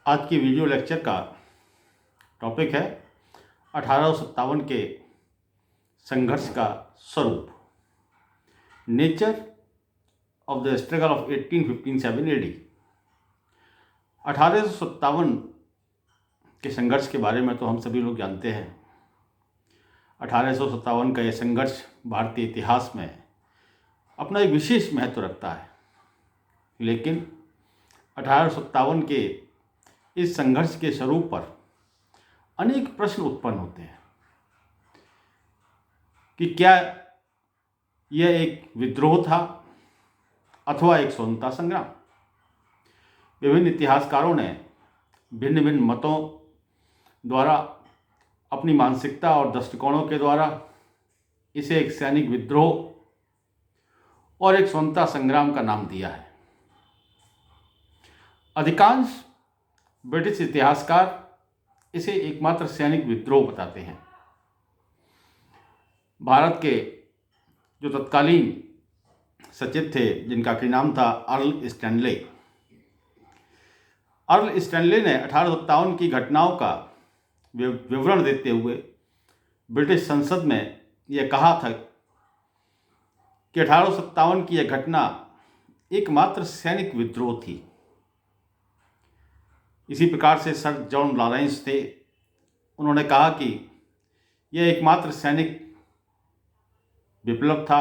आज की video lecture का टॉपिक है 1857 के संघर्ष का स्वरूप, nature of the struggle of 1857 AD. 1857 के संघर्ष के बारे में तो हम सभी लोग जानते हैं। 1857 का यह संघर्ष भारतीय इतिहास में अपना एक विशेष महत्व रखता है, लेकिन 1857 के इस संघर्ष के स्वरूप पर अनेक प्रश्न उत्पन्न होते हैं कि क्या यह एक विद्रोह था अथवा एक स्वतंत्रता संग्राम। विभिन्न इतिहासकारों ने भिन्न भिन्न मतों द्वारा अपनी मानसिकता और दृष्टिकोणों के द्वारा इसे एक सैनिक विद्रोह और एक स्वतंत्रता संग्राम का नाम दिया है। अधिकांश ब्रिटिश इतिहासकार इसे एकमात्र सैनिक विद्रोह बताते हैं। भारत के जो तत्कालीन सचिव थे, जिनका कि नाम था अर्ल स्टैनले, अर्ल स्टैनले ने 1857 की घटनाओं का विवरण देते हुए ब्रिटिश संसद में यह कहा था कि 1857 की यह घटना एकमात्र सैनिक विद्रोह थी। इसी प्रकार से सर जॉन लॉरेंस थे, उन्होंने कहा कि यह एकमात्र सैनिक विप्लव था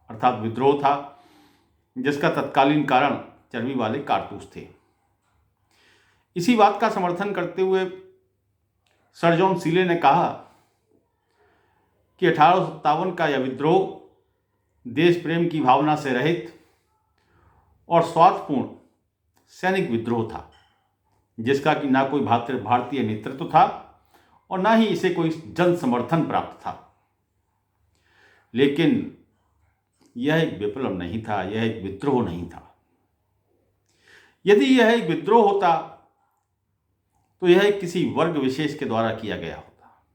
अर्थात विद्रोह था जिसका तत्कालीन कारण चर्बी वाले कारतूस थे। इसी बात का समर्थन करते हुए सर जॉन सीले ने कहा कि 1857 का यह विद्रोह देश प्रेम की भावना से रहित और स्वार्थपूर्ण सैनिक विद्रोह था, जिसका कि ना कोई भारतीय नेतृत्व था और ना ही इसे कोई जन समर्थन प्राप्त था। लेकिन यह एक विप्लव नहीं था, यह एक विद्रोह नहीं था। यदि यह एक विद्रोह होता तो यह किसी वर्ग विशेष के द्वारा किया गया होता।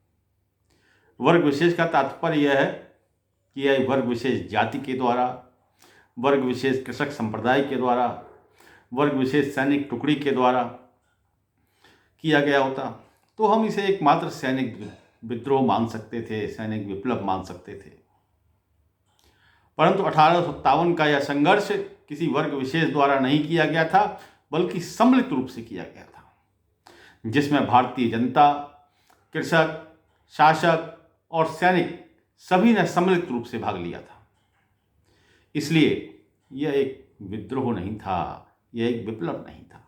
वर्ग विशेष का तात्पर्य यह है कि यह वर्ग विशेष जाति के द्वारा, वर्ग विशेष कृषक संप्रदाय के द्वारा, वर्ग विशेष सैनिक टुकड़ी के द्वारा किया गया होता, तो हम इसे एकमात्र सैनिक विद्रोह मान सकते थे, सैनिक विप्लव मान सकते थे। परंतु 1857 का यह संघर्ष किसी वर्ग विशेष द्वारा नहीं किया गया था, बल्कि सम्मिलित रूप से किया गया था, जिसमें भारतीय जनता, कृषक, शासक और सैनिक सभी ने सम्मिलित रूप से भाग लिया था। इसलिए यह एक विद्रोह नहीं था, यह एक विप्लव नहीं था,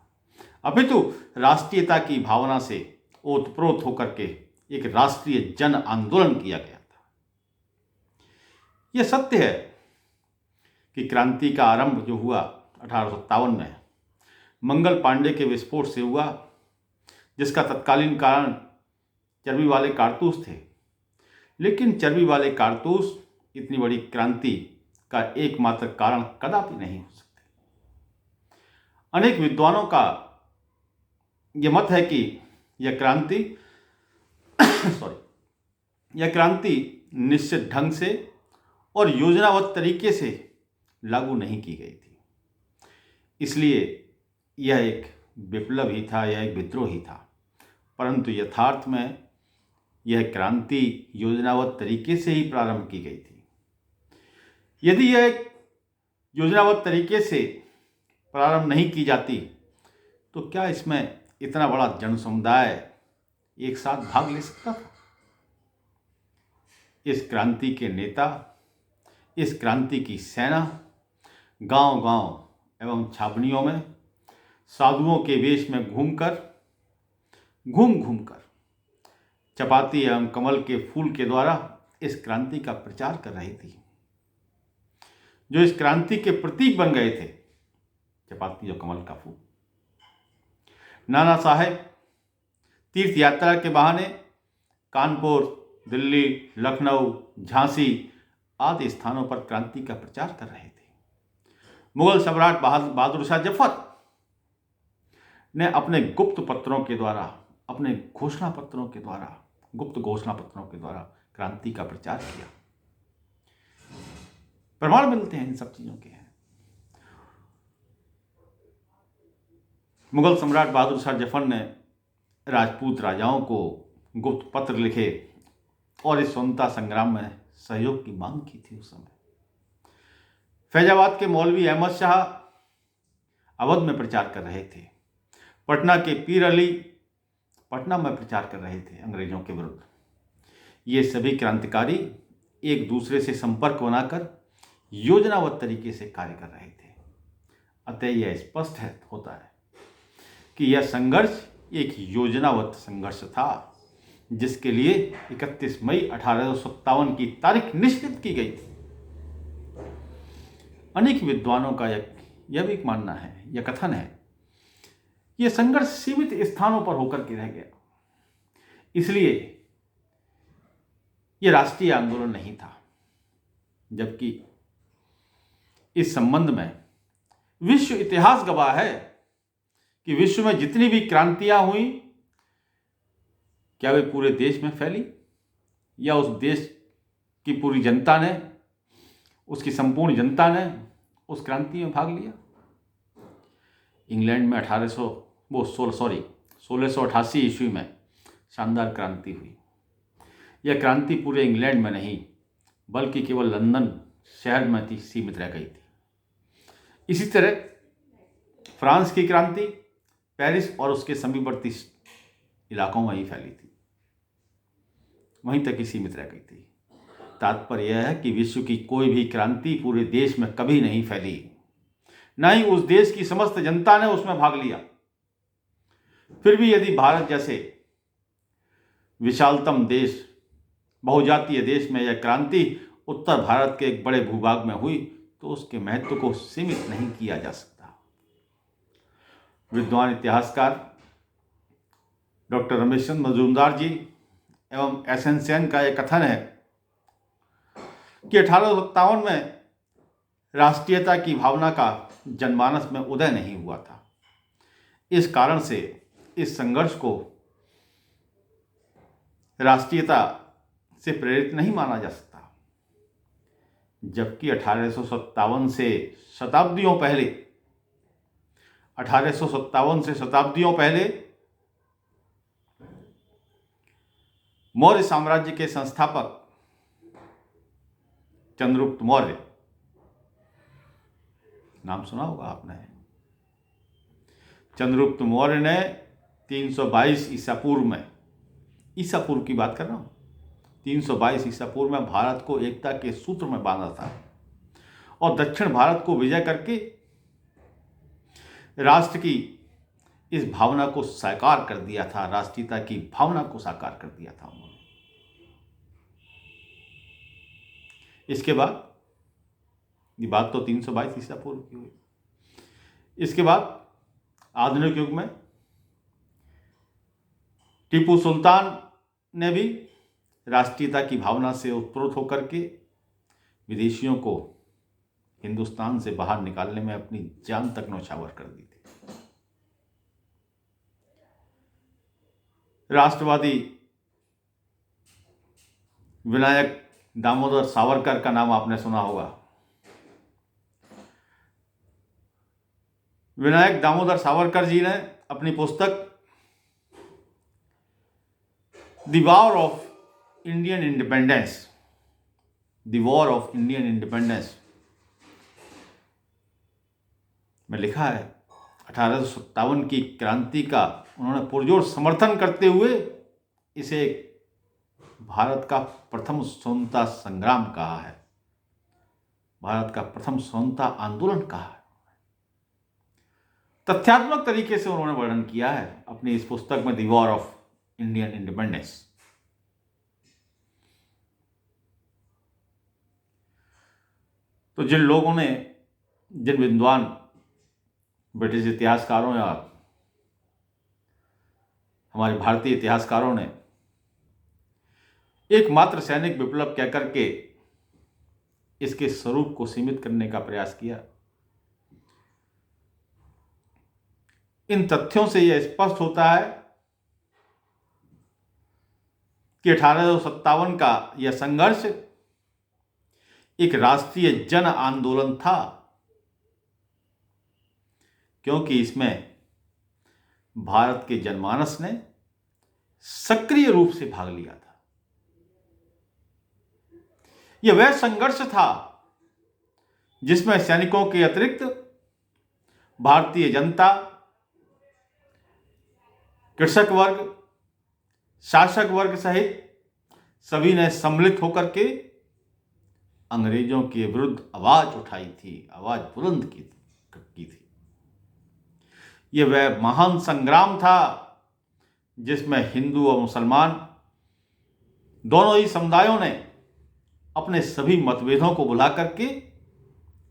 अपितु राष्ट्रीयता की भावना से ओतप्रोत होकर के एक राष्ट्रीय जन आंदोलन किया गया था। यह सत्य है कि क्रांति का आरंभ जो हुआ 1857 में मंगल पांडे के विस्फोट से हुआ, जिसका तत्कालीन कारण चर्बी वाले कारतूस थे। लेकिन चर्बी वाले कारतूस इतनी बड़ी क्रांति का एकमात्र कारण कदापि नहीं हो सकते। अनेक विद्वानों का यह मत है कि यह क्रांति निश्चित ढंग से और योजनाबद्ध तरीके से लागू नहीं की गई थी। इसलिए यह एक विप्लव ही था, यह एक विद्रोह ही था। परंतु यथार्थ में यह क्रांति योजनाबद्ध तरीके से ही प्रारंभ की गई थी। यदि यह एक योजनाबद्ध तरीके से प्रारंभ नहीं की जाती तो क्या इसमें इतना बड़ा जन समुदाय एक साथ भाग ले सकता था? इस क्रांति के नेता, इस क्रांति की सेना गांव-गांव एवं छावनियों में साधुओं के वेश में घूम घूम कर चपाती एवं कमल के फूल के द्वारा इस क्रांति का प्रचार कर रही थी। जो इस क्रांति के प्रतीक बन गए थे, चपाती और कमल का फूल। नाना साहेब तीर्थ यात्रा के बहाने कानपुर, दिल्ली, लखनऊ, झांसी आदि स्थानों पर क्रांति का प्रचार कर रहे थे। मुगल सम्राट बहादुर शाह जफर ने अपने गुप्त पत्रों के द्वारा, अपने घोषणा पत्रों के द्वारा, गुप्त घोषणा पत्रों के द्वारा क्रांति का प्रचार किया। प्रमाण मिलते हैं इन सब चीजों के। मुगल सम्राट बहादुर शाह जफर ने राजपूत राजाओं को गुप्त पत्र लिखे और इस स्वतंत्रता संग्राम में सहयोग की मांग की थी। उस समय फैजाबाद के मौलवी अहमद शाह अवध में प्रचार कर रहे थे। पटना के पीर अली पटना में प्रचार कर रहे थे अंग्रेजों के विरुद्ध। ये सभी क्रांतिकारी एक दूसरे से संपर्क बनाकर योजनाबद्ध तरीके से कार्य कर रहे थे। अतः यह स्पष्ट होता है कि यह संघर्ष एक योजनाबद्ध संघर्ष था, जिसके लिए 31 मई 1857 की तारीख निश्चित की गई थी। अनेक विद्वानों का यह भी मानना है, यह कथन है, यह संघर्ष सीमित स्थानों पर होकर के रह गया, इसलिए यह राष्ट्रीय आंदोलन नहीं था। जबकि इस संबंध में विश्व इतिहास गवाह है कि विश्व में जितनी भी क्रांतियां हुई, क्या वे पूरे देश में फैली या उस देश की पूरी जनता ने, उसकी संपूर्ण जनता ने उस क्रांति में भाग लिया। इंग्लैंड में 1688 ईस्वी में शानदार क्रांति हुई। यह क्रांति पूरे इंग्लैंड में नहीं बल्कि केवल लंदन शहर में थी, सीमित रह गई थी। इसी तरह फ्रांस की क्रांति पेरिस और उसके समीपवर्ती इलाकों में ही फैली थी, वहीं तक ही सीमित रह गई थी। तात्पर्य यह है कि विश्व की कोई भी क्रांति पूरे देश में कभी नहीं फैली, न ही उस देश की समस्त जनता ने उसमें भाग लिया। फिर भी यदि भारत जैसे विशालतम देश, बहुजातीय देश में यह क्रांति उत्तर भारत के एक बड़े भूभाग में हुई तो उसके महत्व को सीमित नहीं किया जा सकता। विद्वान इतिहासकार डॉक्टर रमेश चंद्र मजूमदार जी एवं एसएन सेन का यह कथन है कि 1857 में राष्ट्रीयता की भावना का जनमानस में उदय नहीं हुआ था। इस कारण से इस संघर्ष को राष्ट्रीयता से प्रेरित नहीं माना जा सकता। जबकि 1857 से शताब्दियों पहले मौर्य साम्राज्य के संस्थापक चंद्रगुप्त मौर्य, नाम सुना होगा आपने। चंद्रगुप्त मौर्य ने 322 ईसा पूर्व में, ईसा पूर्व की बात कर रहा हूं, 322 ईसा पूर्व में भारत को एकता के सूत्र में बांधा था और दक्षिण भारत को विजय करके राष्ट्र की इस भावना को साकार कर दिया था, राष्ट्रीयता की भावना को साकार कर दिया था उन्होंने। इसके बाद, ये बात तो 322 ईसा पूर्व की हुई। इसके बाद आधुनिक युग में टीपू सुल्तान ने भी राष्ट्रीयता की भावना से उत्प्रोत होकर के विदेशियों को हिंदुस्तान से बाहर निकालने में अपनी जान तक न्यौछावर कर दी थी। राष्ट्रवादी विनायक दामोदर सावरकर का नाम आपने सुना होगा। विनायक दामोदर सावरकर जी ने अपनी पुस्तक the war of Indian independence में लिखा है, 1857 की क्रांति का उन्होंने पुरजोर समर्थन करते हुए इसे भारत का प्रथम स्वतंत्रता संग्राम कहा है, भारत का प्रथम स्वतंत्रता आंदोलन कहा है। तथ्यात्मक तरीके से उन्होंने वर्णन किया है अपनी इस पुस्तक में the war of Indian independence. तो जिन लोगों ने, जिन विद्वान ब्रिटिश इतिहासकारों या हमारे भारतीय इतिहासकारों ने एकमात्र सैनिक विप्लव कहकर के इसके स्वरूप को सीमित करने का प्रयास किया, इन तथ्यों से यह स्पष्ट होता है कि 1857 का यह संघर्ष एक राष्ट्रीय जन आंदोलन था, क्योंकि इसमें भारत के जनमानस ने सक्रिय रूप से भाग लिया था। यह वह संघर्ष था जिसमें सैनिकों के अतिरिक्त भारतीय जनता, कृषक वर्ग, शासक वर्ग सहित सभी ने सम्मिलित होकर के अंग्रेजों के विरुद्ध आवाज उठाई थी, आवाज बुलंद की थी। यह वह महान संग्राम था जिसमें हिंदू और मुसलमान दोनों ही समुदायों ने अपने सभी मतभेदों को बुला करके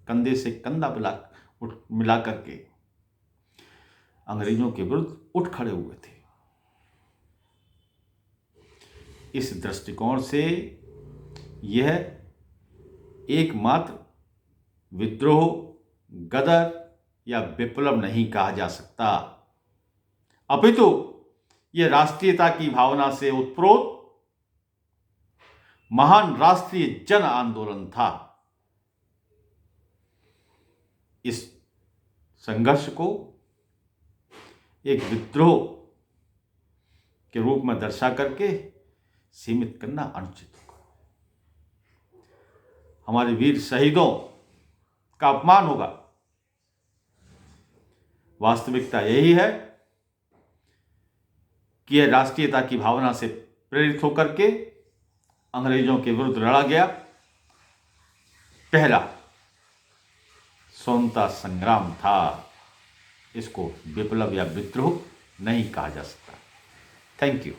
कंधे से कंधा मिला करके अंग्रेजों के विरुद्ध उठ खड़े हुए थे। इस दृष्टिकोण से यह एकमात्र विद्रोह, गदर या विप्लव नहीं कहा जा सकता, अपितु यह राष्ट्रीयता की भावना से उत्प्रोत महान राष्ट्रीय जन आंदोलन था। इस संघर्ष को एक विद्रोह के रूप में दर्शा करके सीमित करना अनुचित होगा। हमारे वीर शहीदों का अपमान होगा। वास्तविकता यही है कि यह राष्ट्रीयता की भावना से प्रेरित होकर के अंग्रेजों के विरुद्ध लड़ा गया पहला स्वतंत्रता संग्राम था। इसको विप्लव या विद्रोह नहीं कहा जा सकता। Thank you.